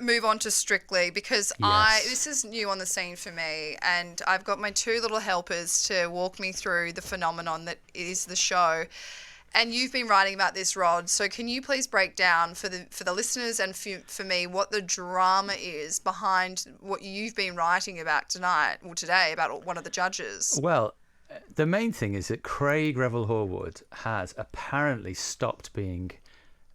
move on to Strictly because this is new on the scene for me, and I've got my two little helpers to walk me through the phenomenon that is the show. And you've been writing about this, Rod. So can you please break down for the listeners and for me what the drama is behind what you've been writing about today about one of the judges? Well, the main thing is that Craig Revel Horwood has apparently stopped being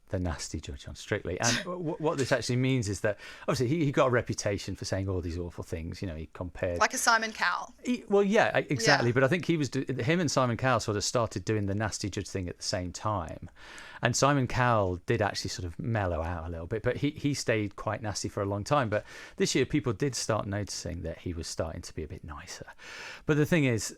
the nasty judge on Strictly. And what this actually means is that obviously he got a reputation for saying all these awful things. You know, he compared... Like a Simon Cowell. Exactly. Yeah. But I think him and Simon Cowell sort of started doing the nasty judge thing at the same time. And Simon Cowell did actually sort of mellow out a little bit, but he stayed quite nasty for a long time. But this year, people did start noticing that he was starting to be a bit nicer. But the thing is,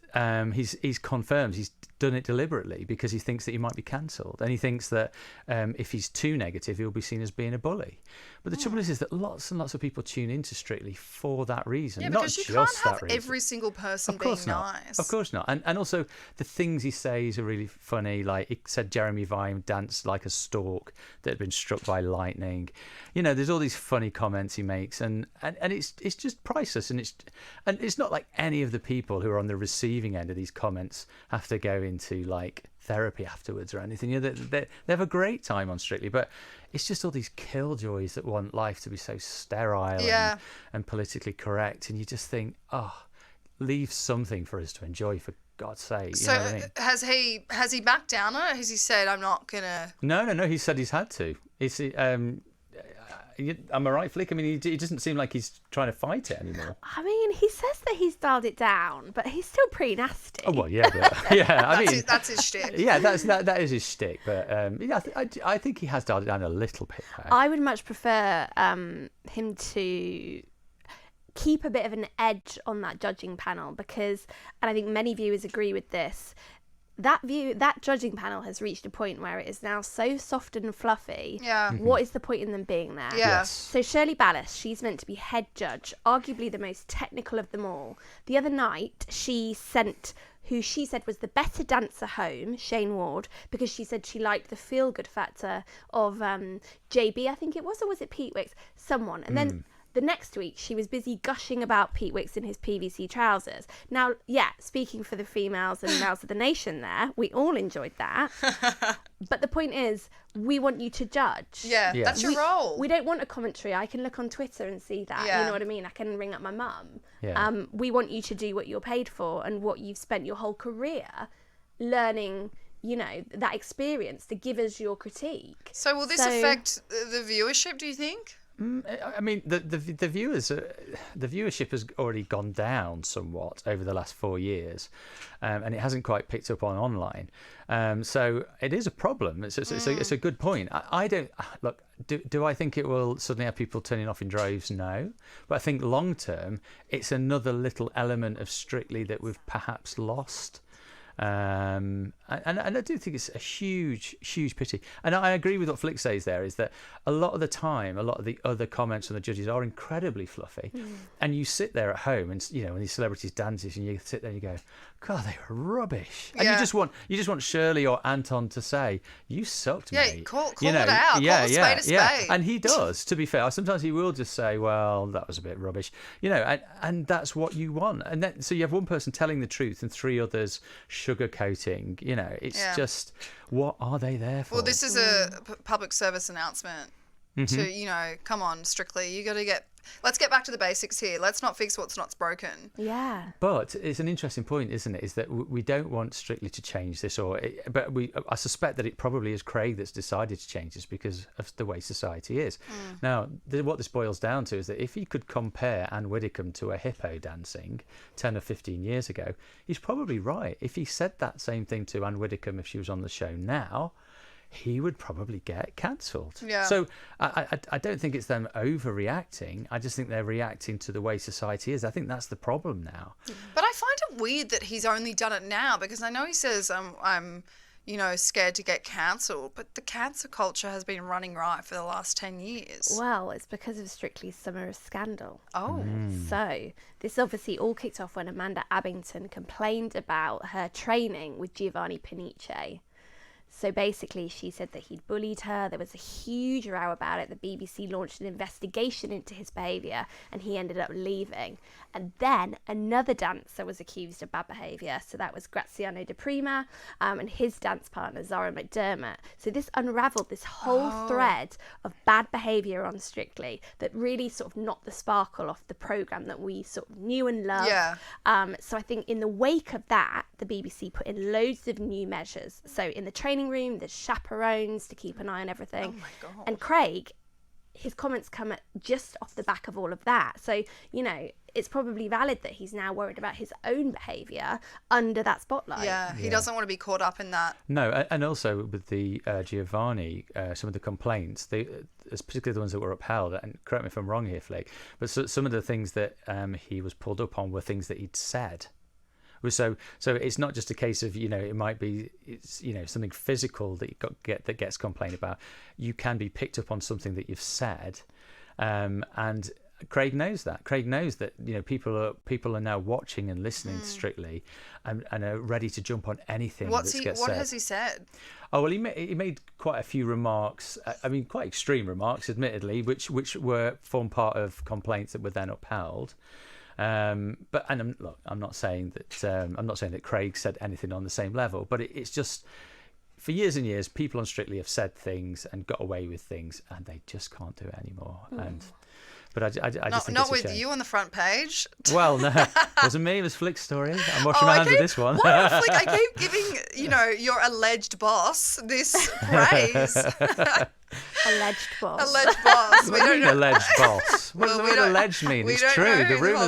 he's confirmed he's done it deliberately because he thinks that he might be cancelled, and he thinks that if he's too negative, he'll be seen as being a bully. But the trouble is that lots and lots of people tune into Strictly for that reason. Yeah, not because you just can't have that reason. every single person being nice. Of course not. And also the things he says are really funny. Like he said Jeremy Vine danced like a stork that had been struck by lightning. You know, there's all these funny comments he makes, and it's just priceless. And it's not like any of the people who are on the receiving end of these comments have to go into like therapy afterwards or anything. You know, they have a great time on Strictly, but it's just all these killjoys that want life to be so sterile and politically correct, and you just think, leave something for us to enjoy, for God's sake. You know what I mean? has he backed down on it? Has he said, I'm not gonna... No, he said he's had to. Am I right, Flick? I mean, he doesn't seem like he's trying to fight it anymore. I mean, he says that he's dialed it down, but he's still pretty nasty. Oh well, yeah, but, yeah. I mean, that's his shtick. Yeah, that is his shtick. But I think he has dialed it down a little bit. I would much prefer him to keep a bit of an edge on that judging panel because, and I think many viewers agree with this, that judging panel has reached a point where it is now so soft and fluffy. Yeah. Mm-hmm. What is the point in them being there? Yeah. Yes. So Shirley Ballas, she's meant to be head judge, arguably the most technical of them all. The other night, she sent who she said was the better dancer home, Shane Ward, because she said she liked the feel-good factor of JB, I think it was, or was it Pete Wicks? Someone. And then the next week, she was busy gushing about Pete Wicks in his PVC trousers. Now, yeah, speaking for the females and males of the nation there, we all enjoyed that. But the point is, we want you to judge. Yeah. That's your role. We don't want a commentary. I can look on Twitter and see that. Yeah. You know what I mean? I can ring up my mum. Yeah. We want you to do what you're paid for and what you've spent your whole career learning, you know, that experience to give us your critique. So will this affect the viewership, do you think? I mean, the viewership has already gone down somewhat over the last 4 years, and it hasn't quite picked up on online. So it is a problem. It's a good point. I don't look. Do I think it will suddenly have people turning off in droves? No, but I think long term, it's another little element of Strictly that we've perhaps lost. And I do think it's a huge pity. And I agree with what Flick says there, is that a lot of the time, a lot of the other comments from the judges are incredibly fluffy. And you sit there at home and, you know, when these celebrities dances and you sit there and you go, God, they were rubbish. And you just want Shirley or Anton to say, you sucked, mate. Yeah, call it out. Call a spade a spade. And he does, to be fair. Sometimes he will just say, well, that was a bit rubbish. You know, and that's what you want. And then, so you have one person telling the truth and three others sugarcoating. You know, it's just, what are they there for? Well, this is a public service announcement to, you know, come on, Strictly, you got to let's get back to the basics here. Let's not fix what's not broken. Yeah. But it's an interesting point, isn't it? Is that we don't want Strictly to change this, but I suspect that it probably is Craig that's decided to change this because of the way society is. Now, what this boils down to is that if he could compare Anne Widdecombe to a hippo dancing 10 or 15 years ago, he's probably right. If he said that same thing to Anne Widdecombe if she was on the show now, he would probably get cancelled. Yeah. So I don't think it's them overreacting. I just think they're reacting to the way society is. I think that's the problem now. But I find it weird that he's only done it now, because I know he says I'm you know, scared to get cancelled, but the cancel culture has been running riot for the last 10 years. Well, it's because of Strictly's Summer of Scandal. Oh. So this obviously all kicked off when Amanda Abbington complained about her training with Giovanni Panice. So basically, she said that he'd bullied her. There was a huge row about it. The BBC launched an investigation into his behaviour, and he ended up leaving. And then another dancer was accused of bad behaviour. So that was Graziano Di Prima and his dance partner, Zara McDermott. So this unravelled this whole thread of bad behaviour on Strictly that really sort of knocked the sparkle off the programme that we sort of knew and loved. Yeah. So I think in the wake of that, the BBC put in loads of new measures. So in the training room, there's chaperones to keep an eye on everything. Oh my God. And Craig, his comments come just off the back of all of that. So, you know, it's probably valid that he's now worried about his own behaviour under that spotlight. Yeah, he doesn't want to be caught up in that. No, and also with the Giovanni, some of the complaints, particularly the ones that were upheld, and correct me if I'm wrong here, Flick, but some of the things that he was pulled up on were things that he'd said. So it's not just a case of, you know, it might be, it's, you know, something physical that that gets complained about. You can be picked up on something that you've said, and Craig knows that. Craig knows that, you know, people are now watching and listening to Strictly, and are ready to jump on anything that gets said. What has he said? Oh well, he made quite a few remarks. I mean, quite extreme remarks, admittedly, which form part of complaints that were then upheld. But I'm not saying that Craig said anything on the same level, but it's just, for years and years, people on Strictly have said things and got away with things, and they just can't do it anymore. But I just think not it's a with shame. you on the front page. Well, no, it wasn't me. It was Flick's story. I'm washing my hands of this one. What, Flick? I keep giving, you know, your alleged boss this praise. Alleged boss. Alleged boss. What do you mean alleged boss? What does the word alleged mean? It's true. The rumours